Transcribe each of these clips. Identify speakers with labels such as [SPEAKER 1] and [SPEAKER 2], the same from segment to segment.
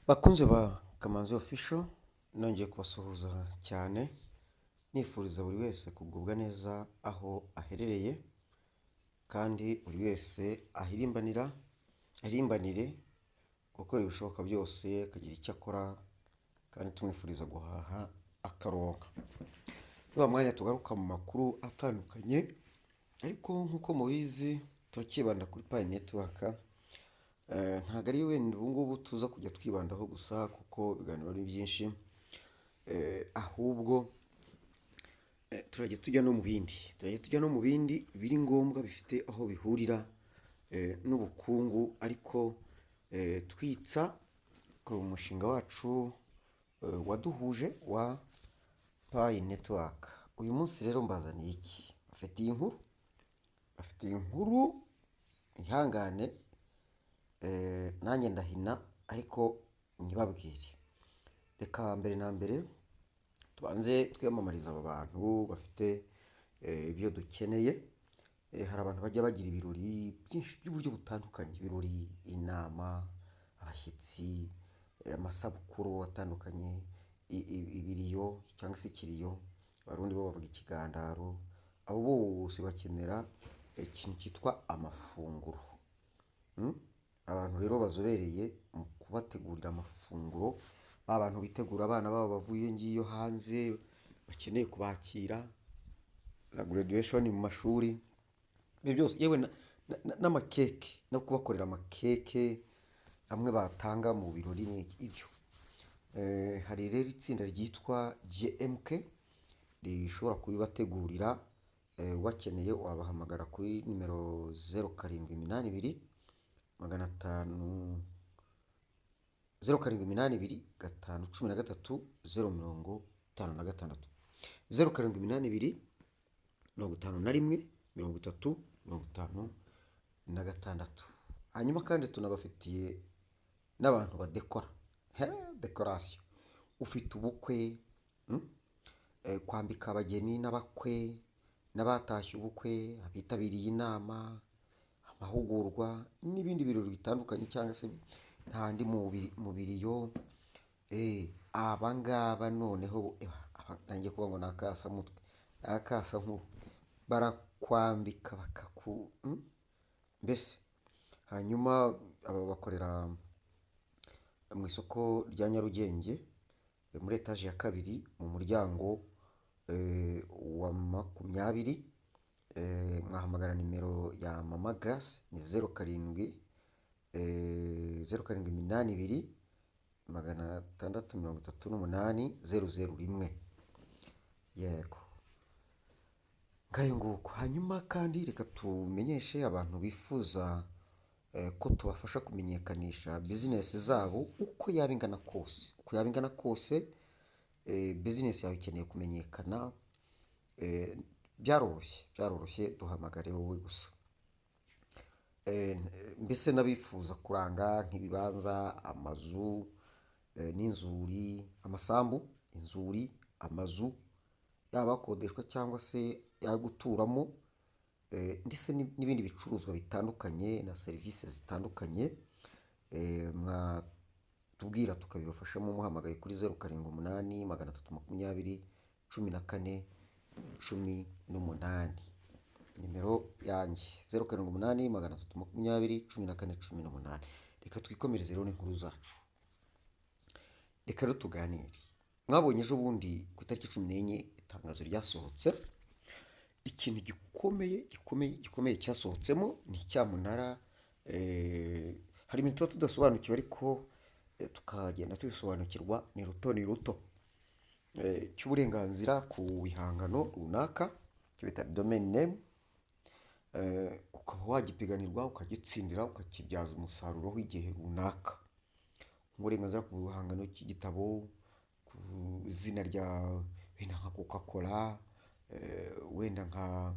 [SPEAKER 1] Bakunze ba Kamanzi Official, nongeye kubasuhuza cyane nifuriza buri wese kugubwa neza aho aherereye kandi buri wese ahirimbanire gukora ibishoboka byose akagira icyo akora kandi tumwifuriza guhaha akaronka. Ni wa mwanya tugaruka mu makuru atandukanye ariko nk'uko mubizi turakibanda kuri Pi Network. Ntabwo ari wenda ubu ngubu tuza kujya twibandaho gusa kuko ibiganiro ari byinshi, ahubwo turajya tujya no mu bindi biri ngombwa bifite aho bihurira n'ubukungu, ariko twitsa ku mushinga wacu waduhuje wa Pi Network. Uyu munsi rero mbazaniye iki? Bafitiye inkuru ihangane, nanjye ndahina ariko nyibabwire. Reka mbere na mbere tubanze twiyamamariza aba bantu bafite ibyo dukeneye. Hari abantu bajya bagira ibirori byinshi by'uburyo butandukanye, ibirori, inama, abashyitsi, amasabukuru atandukanye, ibiriyo cyangwa se ikiriyo, abarundi bo bavuga ikigandaro. Abo bose bakenera ikintu cyitwa amafunguro. Abantu rero bazobereye mu kubategurira amafunguro, abantu bitegura abana babo bavuye ngiyo hanze bakeneye kubakira, za graduation mu mashuri, ibyo byose, yewe n'amakeke no kubakorera amakeke amwe batanga mu birori ibyo. Hari rero itsinda ryitwa GMK rishobora kubibategurira. Ubakeneye wabahamagara kuri nimero 0782 500 0782 513 056 0782 51 30 56. Hanyuma kandi tunabafitiye n'abantu badekora, decoration. Ufite ubukwe, kwambika abageni n'abakwe n'abatashye ubukwe, abitabiriye inama, amahugurwa n'ibindi birori bitandukanye, cyangwa se ntandi mu biriyo. Abangaba noneho nanjye kuvuga ngo nakasa nkuru barakwambika mbese. Hanyuma aba bakorera mu isoko rya Nyarugenge muri etaje ya 2 mu muryango wa 20. Mwahamagara nimero ya Mama Grace ni 0782 638 001. Yego, ngayo nguko. Hanyuma kandi reka tumenyeshe abantu bifuza ko tubafasha kumenyekanisha business zabo uko yaba ingana kose. Business yawe ikeneye kumenyekana, byaroroshye, duhamagare wowe gusa. Mbese n'abifuza kuranga nk'ibibanza, amazu, n'inzuri, amasambu, inzuri, amazu yaba akodeshwa cyangwa se yaguturamo, ndetse n'ibindi bicuruzwa bitandukanye na serivisi zitandukanye, mwatubwira tukabibafashamo muhamagaye kuri 0780 320 14 18. Nimero yanjye 0780 320 14 18. Reka twikomereze rero n'inkuru zacu. Reka rero tuganire. Mwabonye ejo bundi ku itariki 14 itangazo ryasohotse. Ikintu gikomeye cyasohotsemo ni icyamunara. Hari ibintu tuba tudasobanukiwe ariko tukagenda tubisobanukirwa. Ni ruto cy'uburenganzira ku bihangano runaka, cyo bita domain name. Ukaba wagipiganirwa, ukagitsindira, ukakibyaza umusaruro w'igihe runaka. Uburenganzira ku bihangano cy'igitabo, ku izina rya wenda nka Coca-Cola, wenda nka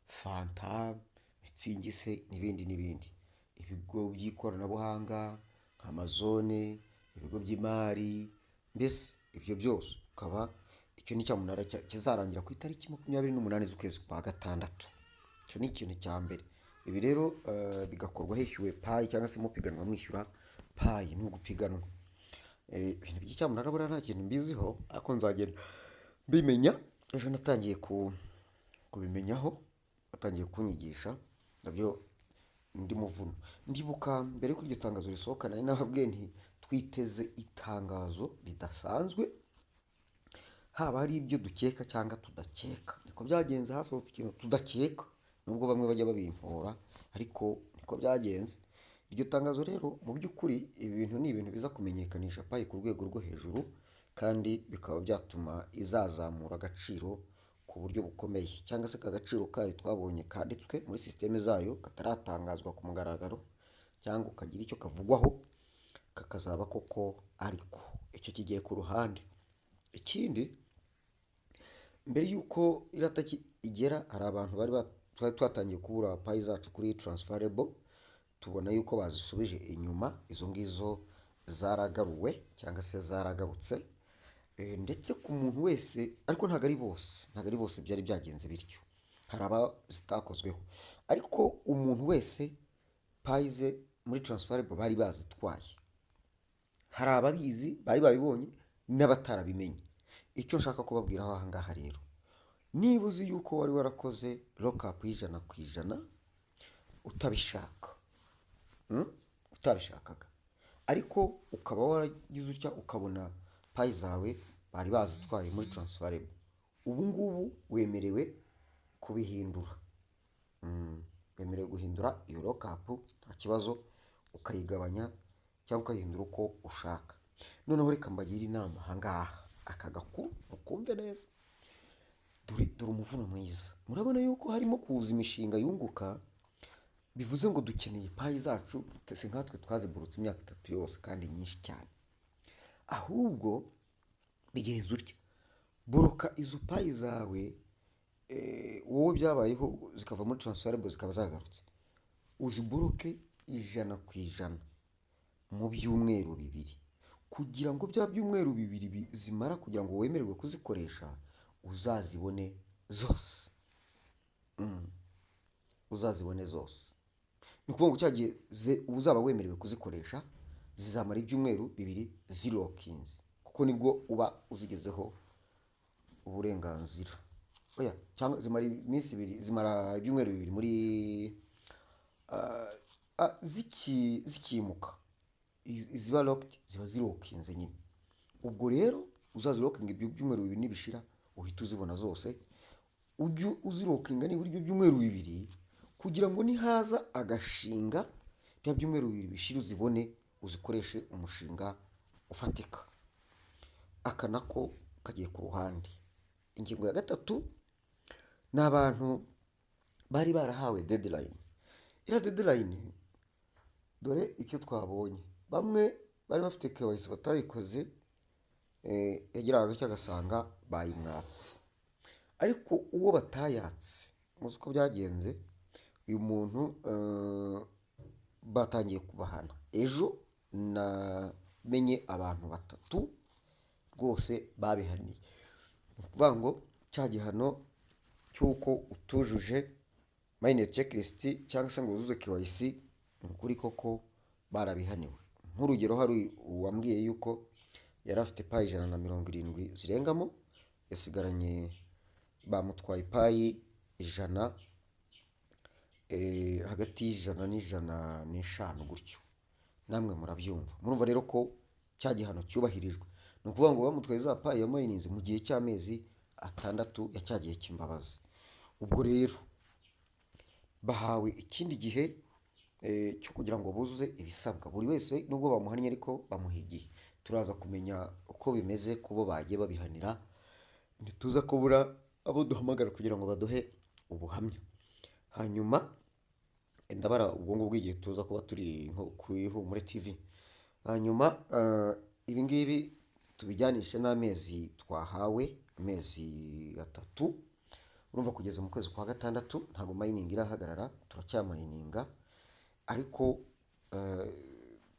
[SPEAKER 1] Fanta, Mitsingi se n'ibindi. Ibigo by'ikoranabuhanga nka Amazon, ibigo by'imari, mbese ibyo byose ukaba. Icyo ni cyamunara kizarangira ku itariki 28 z'ukwezi kwa gatandatu. Icyo ni ikintu cya mbere. Ibi rero bigakorwa hishyuwe Pi cyangwa se mupiganwa mwishyura payi ni ugupiganwa. Ibintu by'icyamunara buriya nta kintu mbiziho ariko nzagenda mbimenya. Ejo natangiye kubimenyaho, batangiye kunyigisha nabyo ndi muvuno. Ndibuka mbere y'uko iryo tangazo risohoka nari nababwiye nti twiteze itangazo ridasanzwe, haba hari ibyo dukeka cyangwa tudakeka. Niko byagenze, hasohotse ikintu tudakeka, nubwo bamwe bajya babimpora ariko niko byagenze. Iryo tangazo rero mu by'ukuri ibi bintu ni ibintu biza kumenyekanisha payi ku rwego rwo hejuru, kandi bikaba byatuma izazamura agaciro ku buryo bukomeye, cyangwa se agaciro kayo twabonye kanditswe muri sisiteme zayo kataratangazwa ku mugaragaro cyangwa ukagira icyo kavugwaho kakazaba koko ariko icyo kigiye ku ruhande. Ikindi, mbere y'uko irataki igera hari abantu twari twatangiye kubura payi zacu kuri transferable, tubona yuko bazisubije inyuma. Izo ngizo zaragaruwe cyangwa se zaragarutse, ndetse ku muntu wese, ariko ntabwo ari bose byari byagenze bityo, hari abazitakozweho, ariko umuntu wese payi ze muri transferable bari bazitwaye. Hari ababizi bari babibonye n'abatarabimenye. Icyo nshaka kubabwiraho aha ngaha rero, niba uzi yuko wari warakoze lokapu y'100% utabishaka, utabishakaga, ariko ukaba waragize utya ukabona payi zawe bari bazitwaye muri transferable, ubu ngubu wemerewe kubihindura. Wemerewe guhindura iyo lokapu nta kibazo, ukayigabanya cyangwa ukayihindura uko ushaka. Noneho reka mbagire inama aha ngaha, aka gakuru mukumve neza. Dore umuvuno mwiza, murabona yuko harimo kuza imishinga yunguka. Bivuze ngo dukeneye payi zacu, si nkatwe twaziburutse imyaka 3 yose kandi nyinshi cyane. Ahubwo bigenze utya, boroka izo payi zawe, wowe byabayeho zikava muri transferable zikaba zagarutse, uziboroke 100% mu byumweru 2, kugira ngo bya byumweru 2 zimara kugira ngo wemererwe kuzikoresha uzazibone zose. Uzazibone zose. Ni ukuvuga ngo cyagiye uzaba wemerewe kuzikoresha zizamara ibyumweru 2 zirokinze, kuko nibwo uba uzigezeho uburenganzira. Oya, cyangwa zimara iminsi 2, zimara ibyumweru 2 muri zikimuka. Iziba locked ziba zirokinze nyine. Ubwo rero uzazirokinga ibyo byumweru 2 nibishira uhita uzibona zose. Ujye uzirokinga nibura ibyo byumweru 2 kugira ngo nihaza agashinga bya byumweru 2 bishira uzibone uzikoreshe umushinga ufatika. Aka nako kagiye ku ruhande. Ingingo ya 3 ni abantu bari barahawe deadline. Ira deadline, dore icyo twabonye, bamwe bari bafite KYC batayikoze, yagiraga cy'agasanga bayimwatse. Ariko uwo batayatse, muzi uko byagenze, uyu muntu batangiye kubahana. Ejo namenye abantu 3 rwose babihaniye. Ukuvuga ngo cya gihano cy'uko utujuje minor checklist cyangwa se ngo uzuze KYC, ukuri koko barabihaniwe. Nk'urugero, hari uwambwiye yuko yari afite payi 170 zirengamo, yasigaranye bamutwaye payi 100, hagati y'100 n'105 gutyo. Namwe murabyumva, murumva rero ko cya gihano cyubahirijwe. Ni ukuvuga ngo bamutwaye za payi ya mininzi mu gihe cy'amezi 6 ya cya gihe cy'imbabazi. Ubwo rero bahawe ikindi gihe cyo kugira ngo buzuze ibisabwa. Buri wese nubwo bamuhannye ariko bamuha igihe. Turaza kumenya uko bimeze kubo bagiye babihanira, ntituza kubura abo duhamagara kugira ngo baduhe ubuhamya. Hanyuma ndabara ubwo ngubwo igihe tuza kuba turi nko kuri Ihumure TV. Hanyuma ibi ngibi tubijyanishe n'amezi twahawe, amezi 3. Urumva kugeza mu kwezi kwa 6 ntago mining irahagarara, turacyamayininga, ariko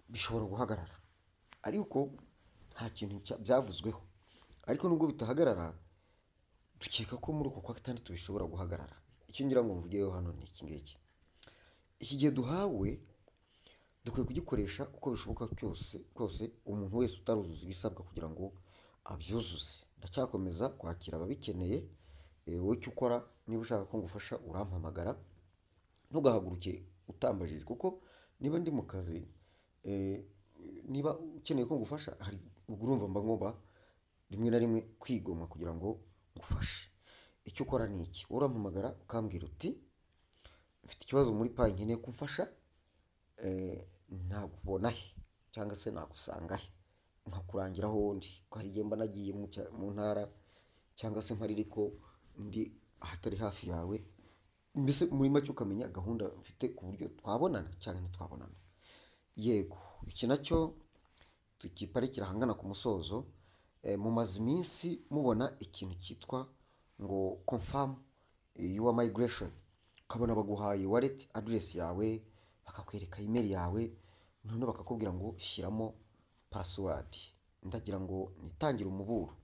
[SPEAKER 1] bishobora guhagarara, ariko nta kintu byavuzweho. Ariko nubwo bitahagarara, dukeka ko muri uko kwa 6 bishobora guhagarara. Icyo ngira ngo mvugeyo hano ni iki ngiki. Iki gihe duhawe dukwiye kugikoresha uko bishoboka kose umuntu wese utaruzuza ibisabwa kugira ngo abyuzuze. Ndacyakomeza kwakira ababikeneye. Wowe icyo ukora, niba ushaka ko ngufasha urampamagara, ntugahaguruke utambajije, kuko niba ndi mu kazi, niba ukeneye ko ngufasha, hari ubwo urumva mba ngomba rimwe na rimwe kwigomwa kugira ngo ngufashe. Icyo ukora ni iki: urampamagara ukambwira uti mfite ikibazo muri payi nkeneye kumfasha, ntakubona he cyangwa se nagusanga he, nkakurangira aho ndi, ko hari igihe mba nagiye mu ntara cyangwa se mpari ariko ndi ahatari hafi yawe, mbese muri make ukamenya gahunda mfite ku buryo twabonana cyangwa ntitwabonana. Yego, iki nacyo tukiparikira ahangana ku musozo. Mumaze iminsi mubona ikintu cyitwa ngo confirm your migration, ukabona baguhaye wallet address yawe, bakakwereka email yawe, noneho bakakubwira ngo shyiramo password. Ndagira ngo nitangire umuburo,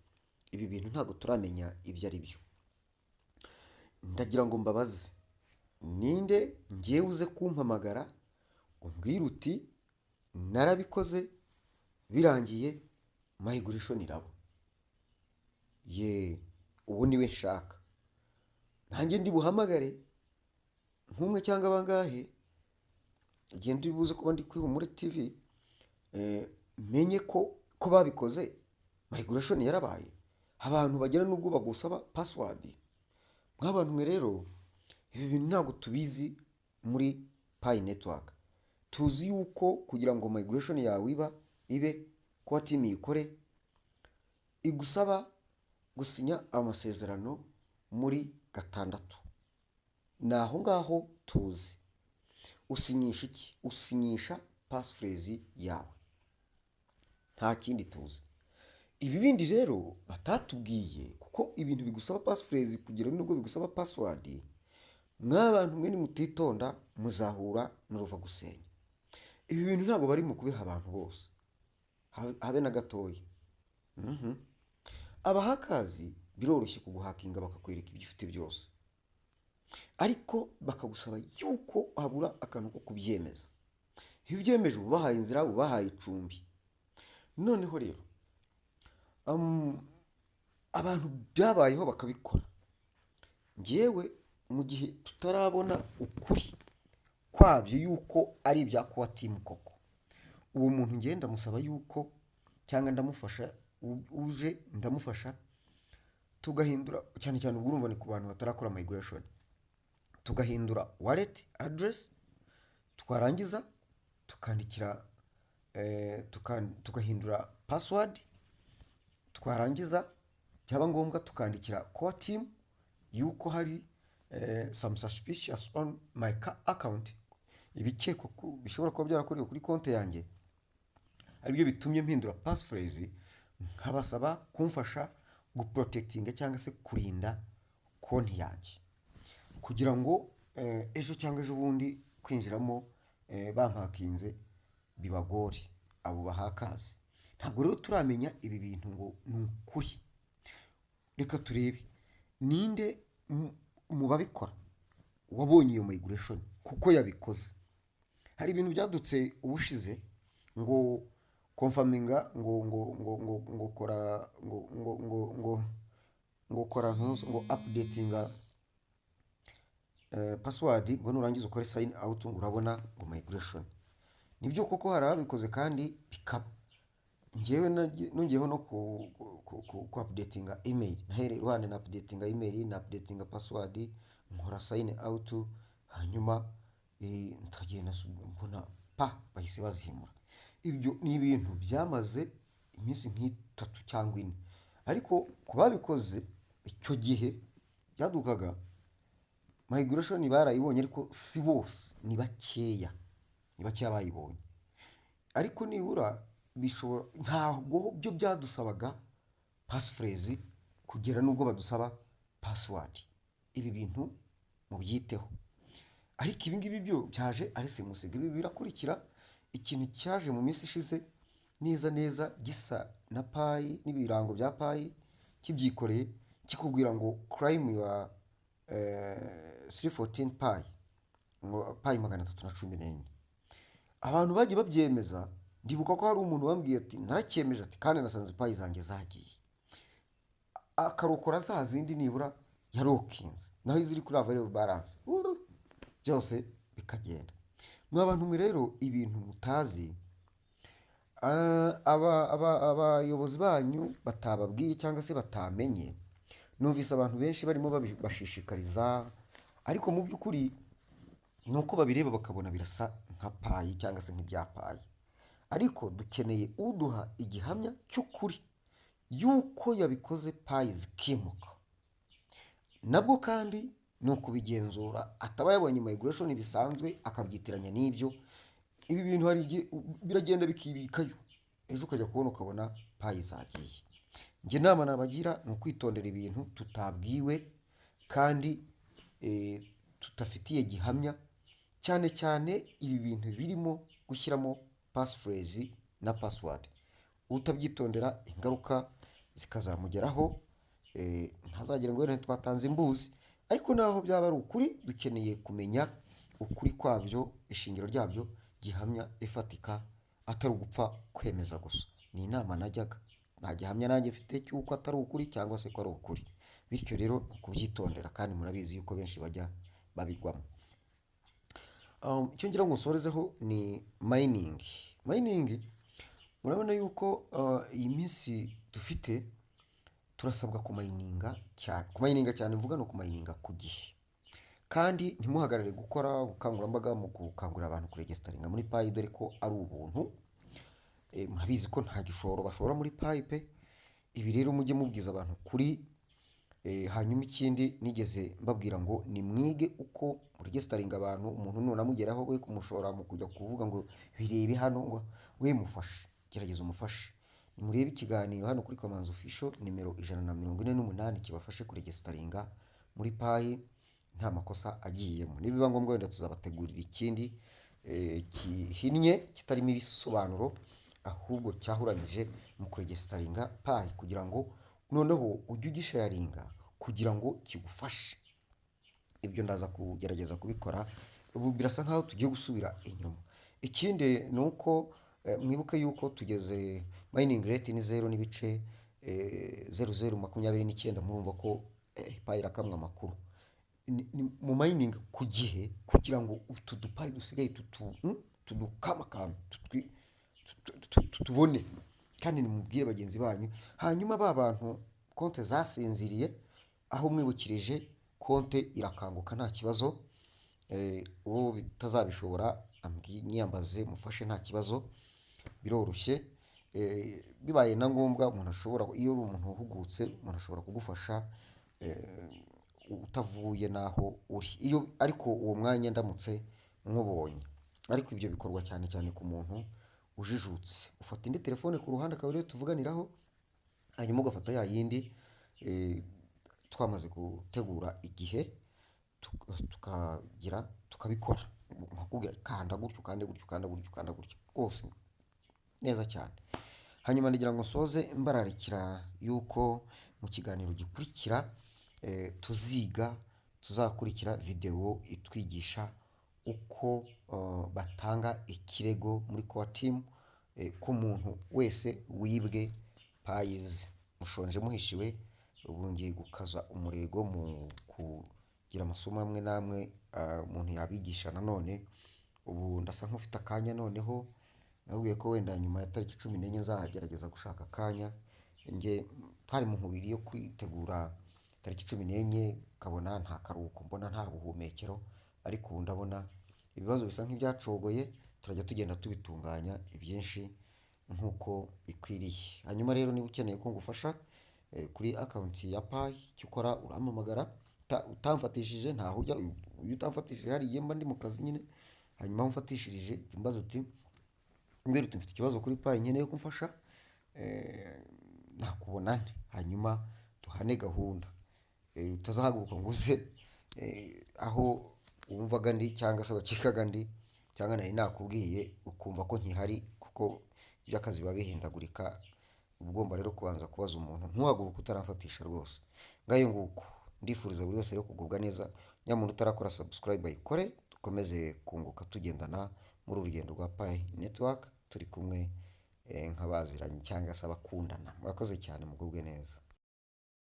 [SPEAKER 1] ibi bintu ntabwo turamenya ibyo ari byo. Ndagira ngo mbabaze, ninde ngiye uze kumpamagara umbwira uti narabikoze birangiye migration iraba? Ubu niwe nshaka. Nanjye ndi buhamagare nk'umwe cyangwa bangahe, igihe ndi buze kuba ndi kuri Humure TV, menye ko babikoze migration yarabaye. Abantu bagera n'ubwo bagusaba password. Nk'abantu mwe rero, ibi bintu ntabwo tubizi muri Pi Network. Tuzi yuko kugira ngo migration yawe ibe kuba team ikore, igusaba gusinya amasezerano muri 6. Naho ngaho tuzi. Usinyisha iki? Usinyisha passphrase yawe, nta kindi tuzi. Ibi bindi rero batatubwiye, kuko ibintu bigusaba passphrase kugira nubwo bigusaba password, mw'abantu mwe nimutitonda muzahura n'uruva gusenya. Ibi bintu ntabwo bari mu kubiha abantu bose, habe na gatoya. Abahakazi biroroshye kuguhakinga bakakwereka ibyo ufite byose, ariko bakagusaba yuko habura akantu ko kubyemeza. Iyo ubyemeje ubahaye inzira, ubahaye icumbi. Noneho rero abantu byabayeho bakabikora. Ngewe mu gihe tutarabona ukuri kwabyo yuko ari ibya kuba team koko, uwo muntu ngenda musaba yuko, cyangwa ndamufasha, uje ndamufasha, tugahindura, cyane cyane ubwo urumva ni ku bantu batarakora migration, tugahindura wallet address, twarangiza tukandikira tugahindura password, twarangiza byaba ngombwa tukandikira core team yuko hari some suspicious on my account, ibikeko bishobora kuba byarakorewe kuri konti yanjye, aribyo bitumye mpindura passphrase. Nkabasaba kumfasha guprotectinga cyangwa se kurinda konti yanjye, kugira ngo ejo cyangwa ejo bundi kwinjiramo bampakinze bibagore abo bahakazi. Ntabwo rero turamenya ibi bintu ngo ni ukuri. Reka turebe ninde mu babikora wabonye iyo migration kuko yabikoze. Hari ibintu byadutse ubushize ngo confirminga ngo kora ngo updatinga password, ngo nurangiza ukore sign out ngo urabona ngo migration. Nibyo koko hari ababikoze kandi bikaba. Ngewe nongeyeho no ku updatinga email, nahere iruhande na updatinga email, na updatinga password, nkora sign out, hanyuma ntagenda mbona bahise bazihimura. Ibyo ni ibintu byamaze iminsi nk'itatu cyangwa 4, ariko kubabikoze icyo gihe byadukaga migration barayibonye, ariko si bose, ni bakeya bayibonye. Ariko nibura bishobora, ntabwo byo byadusabaga passphrase kugera nubwo badusaba password. Ibi bintu mubyiteho. Ariko ibi ngibi byo byaje ari simusiga. Ibi birakurikira ikintu cyaje mu minsi ishize neza gisa na Pi n'ibirango bya Pi kibyikoreye, kikubwira ngo crime ya 314 Pi, ngo Pi 314. abantu bagiye babyemeza. Ndibuka ko hari umuntu wambwiye ati naracyemeje ati kandi nasanze payi zanjye zagiye, akarokora za zindi nibura yarokinze, naho iziri kuri available balance byose bikagenda. Mwa bantu mwe rero ibintu mutazi, abayobozi banyu batababwiye cyangwa se batamenye, numvise abantu benshi barimo bashishikariza, ariko mu by'ukuri ni uko babireba bakabona birasa nka payi cyangwa se nk'ibya payi, ariko dukeneye uduha igihamya cy'ukuri yuko yabikoze payi zikimuka. Nabwo kandi ni ukubigenzura, ataba yabonye migration bisanzwe akabyitiranya n'ibyo. Ibi bintu hari igihe biragenda bikibikayo, ejo ukajya kubona ukabona payi zagiye. Njye inama nabagira ni ukwitondera ibintu tutabwiwe kandi tudafitiye gihamya, cyane cyane ibi bintu birimo gushyiramo passphrase na password. Utabyitondera ingaruka zikazamugeraho, ntazagira ngo twatanze imbuzi. Ariko naho byaba ari ukuri, dukeneye kumenya ukuri kwabyo, ishingiro ryabyo gihamya ifatika, atari ugupfa kwemeza gusa. Ni inama najyaga, nta gihamya nanjye mfite cy'uko atari ukuri cyangwa se ko ari ukuri. Bityo rero kubyitondera, kandi murabizi yuko benshi bajya babigwamo. Icyo ngira ngo nsorezeho ni mining. Mining murabona yuko iyi minsi dufite turasabwa kumayininga cyane. Kumayininga cyane mvuga no kumayininga ku gihe, kandi ntimuhagarare gukora ubukangurambaga mu gukangurira abantu kuregisitaringa muri payi, dore ko ari ubuntu. Murabizi ko nta gishoro bashora muri payi pe. Ibi rero mujye mubwiza abantu kuri. Hanyuma ikindi nigeze mbabwira ngo ni mwige uko muregisitaringa abantu. Umuntu none amugeraho we kumushora mu kujya kuvuga ngo birebe hano, ngo we mufashe, gerageza umufashe. Murebe ikiganiro hano kuri Kamanzi Official nimero 148 kibafashe kuregisitaringa muri payi nta makosa agiyemo. Nibiba ngombwa wenda tuzabategurira ikindi gihinnye kitarimo ibisobanuro, ahubwo cyahuranyije mu kuregisitaringa payi, kugira ngo noneho ujye ugisharinga kugira ngo kigufashe. Ibyo ndaza kugerageza kubikora. Ubu birasa nkaho tugiye gusubira inyuma. Ikindi ni uko mwibuke yuko tugeze mining rate ni 0.0029. Murumva ko payi irakamwa amakuru mu mining ku gihe, kugira ngo utu dupayi dusigaye tudukama kandi tubone. Kandi nimubwire bagenzi banyu, hanyuma ba bantu konte zasinziriye, aho mwibukirije konte irakanguka nta kibazo. Uwo bitazabishobora nyiyambaze mufashe nta kibazo, biroroshye. Bibaye na ngombwa umuntu ashobora, iyo uri umuntu uhugutse, umuntu ashobora kugufasha utavuye naho uri, iyo ariko uwo mwanya ndamutse nkubonye. Ariko ibyo bikorwa cyane cyane ku muntu ujijutse. Ufata indi telefone ku ruhande akaba ariyo tuvuganiraho, hanyuma ugafata ya yindi twamaze gutegura igihe tukabikora. Nkakubwira kanda gutyo, kanda gutyo, kanda gutyo, kanda gutyo, rwose neza cyane. Hanyuma ndagira ngo nsoze mbararikira yuko mu kiganiro gikurikira tuzakurikira video itwigisha uko batanga ikirego muri core team ku muntu wese wibwe payizi. Mushonje muhishiwe, ubu ngiye gukaza umurego mu kugira amasomo amwe namwe umuntu yabigisha. Nanone ubu ndasa nk'ufite akanya, noneho nabwiye ko wenda nyuma ya tariki 14 nzagerageza gushaka akanya. Nge twari mu nkubiri yo kwitegura tariki 14, kabona nta karuhuko mbona, nta buhumekero, ariko ubu ndabona ibibazo bisa nk'ibyacogoye. Turajya tugenda tubitunganya ibyinshi nkuko ikwiriye. Hanyuma rero niba ukeneye ko ngufasha kuri account ya payi, icyo ukora urampamagara. Utamfatishije ntaho ujya, iyo utamfatishije hariya mba ndi mu kazi nyine. Hanyuma umfatishirije imbazo uti mbwira uti mfite ikibazo kuri payi nkeneye ko umfasha, nakubona nte, hanyuma tuhane gahunda. Utazahaguruka ngo uze aho wumvaga ndi cyangwa se wacikaga ndi, cyangwa nari nakubwiye ukumva ko nkihari, kuko iby'akazi biba bihindagurika. Ugomba rero kubanza kubaza umuntu, ntuhaguruke utaramfatisha rwose. Ngayo nguko ndifuriza buri wese rero kugubwa neza. Nyamuntu utarakora subscribe ayikore, dukomeze kunguka tugendana muri uru rugendo rwa Pi Network turi kumwe nk'abaziranye cyangwa se abakundana. Murakoze cyane, mugubwe neza.